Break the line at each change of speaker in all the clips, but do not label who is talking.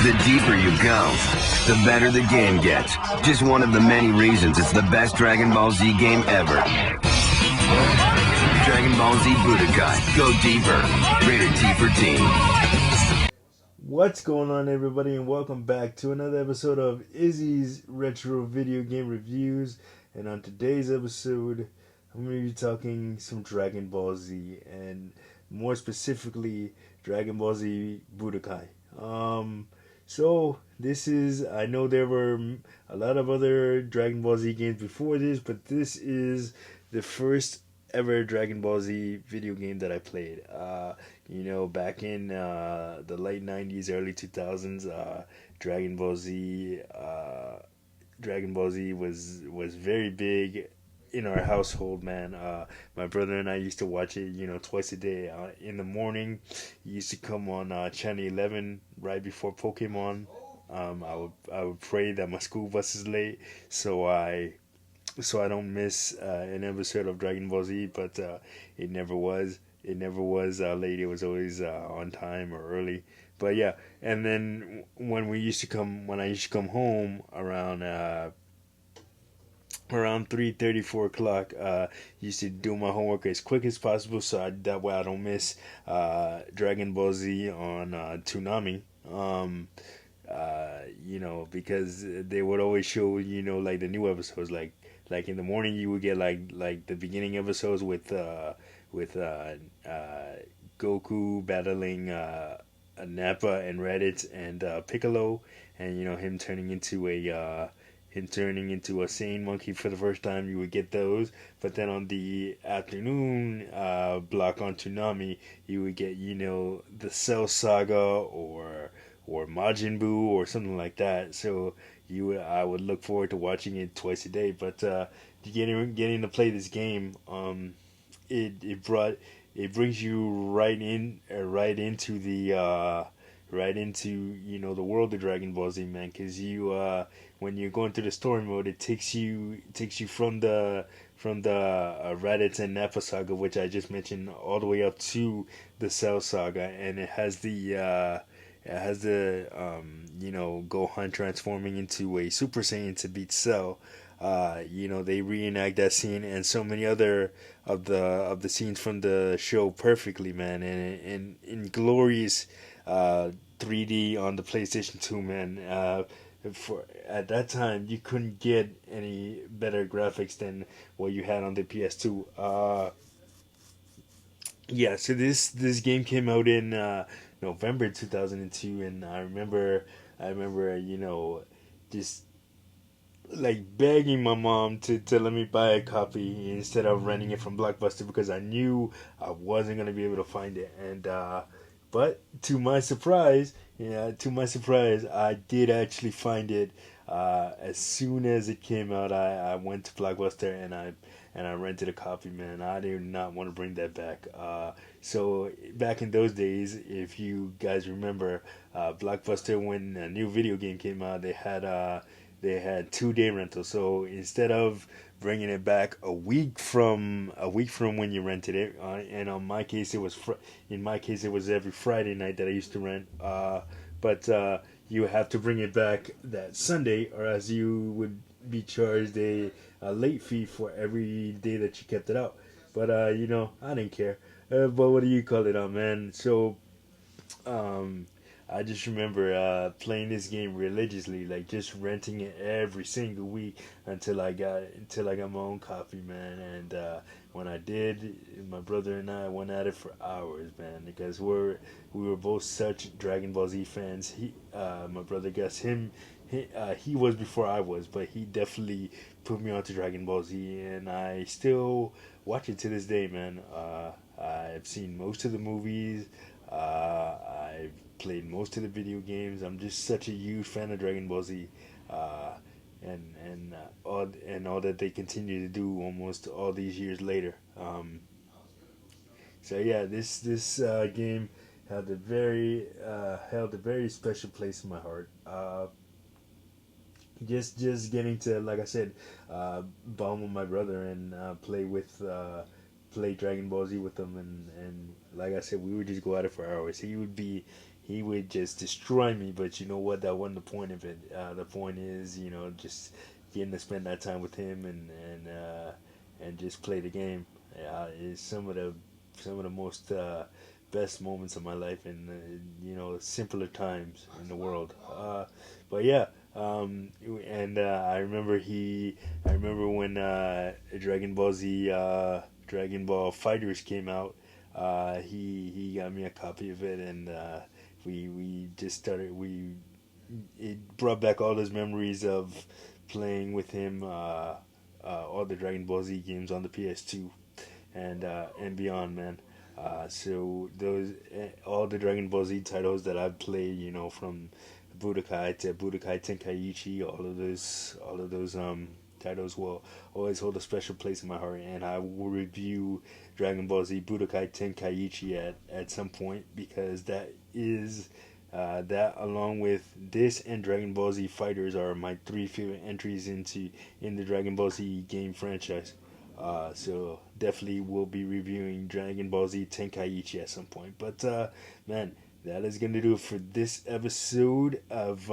The deeper you go, the better the game gets. Just one of the many reasons it's the best Dragon Ball Z game ever. Dragon Ball Z Budokai. Go deeper. Rated T for teen.
What's going on, everybody, and welcome back to another episode of Izzy's Retro Video Game Reviews. And on today's episode, I'm going to be talking some Dragon Ball Z, and more specifically, Dragon Ball Z Budokai. So this is, I know there were a lot of other Dragon Ball Z games before this, but this is the first ever Dragon Ball Z video game that I played. Back in the late 90s, early 2000s, Dragon Ball Z was very big in our household, man. My brother and I used to watch it, twice a day. In the morning, it used to come on Channel 11 right before Pokemon. I would pray that my school bus is late, so I don't miss an episode of Dragon Ball Z. But it never was. It never was late. It was always on time or early. But yeah, and then when I used to come home around 3:30, 4 o'clock, used to do my homework as quick as possible, so that way I don't miss Dragon Ball Z on Toonami. Because they would always show, like the new episodes, like in the morning you would get like the beginning episodes with Goku battling Nappa and Raditz and Piccolo, and him turning into a Saiyan monkey for the first time. You would get those, but then on the afternoon block on Toonami, you would get the Cell Saga or Majin Buu or something like that. So I would look forward to watching it twice a day. But getting to play this game, it brings you right into the world of Dragon Ball Z, man. Because when you're going through the story mode, it takes you from the Raditz and Nappa saga, which I just mentioned, all the way up to the Cell saga, and it has the Gohan transforming into a Super Saiyan to beat Cell. They reenact that scene and so many other of the scenes from the show perfectly, man, and in glorious 3D on the PlayStation 2, man. For at that time, you couldn't get any better graphics than what you had on the PS2. So this game came out in November 2002, and I remember just like begging my mom to let me buy a copy instead of renting it from Blockbuster, because I knew I wasn't gonna be able to find it. And but to my surprise, I did actually find it. As soon as it came out, I went to Blockbuster and I rented a copy, man. I did not want to bring that back. So back in those days, if you guys remember, Blockbuster, when a new video game came out, they had 2-day rental. So instead of bringing it back a week from when you rented it, and in my case it was every Friday night that I used to rent. But you have to bring it back that Sunday, or else you would be charged a late fee for every day that you kept it out. But I didn't care. But what do you call it, man? So I just remember playing this game religiously, like just renting it every single week until I got my own copy, man. And when I did, my brother and I went at it for hours, man, because we were both such Dragon Ball Z fans. My brother, guess he was before I was, but he definitely put me onto Dragon Ball Z, and I still watch it to this day, man. I've seen most of the movies. I've played most of the video games. I'm just such a huge fan of Dragon Ball Z, and all that they continue to do almost all these years later. So yeah, this game held a very special place in my heart. Just getting to, like I said, bond with my brother and play Dragon Ball Z with him, and like I said, we would just go at it for hours. He would just destroy me. But you know what? That wasn't the point of it. The point is, just getting to spend that time with him and just play the game. Is some of the most best moments of my life, and simpler times in the world. But yeah, and I remember when Dragon Ball Z, Dragon Ball Fighters came out. He got me a copy of it, and we just started. It brought back all those memories of playing with him. All the Dragon Ball Z games on the PS2 and beyond, man. So those all the Dragon Ball Z titles that I've played, from Budokai to Budokai Tenkaichi, all of those titles will always hold a special place in my heart, and I will review Dragon Ball Z Budokai Tenkaichi at some point, because that is that, along with this and Dragon Ball Z Fighters, are my three favorite entries in the Dragon Ball Z game franchise. So definitely we'll be reviewing Dragon Ball Z Tenkaichi at some point. But man, that is gonna do it for this episode of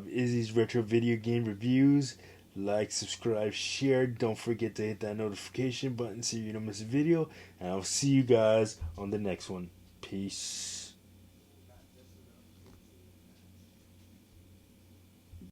Izzy's Retro Video Game Reviews. Like, subscribe, share. Don't forget to hit that notification button so you don't miss a video. And I'll see you guys on the next one. Peace.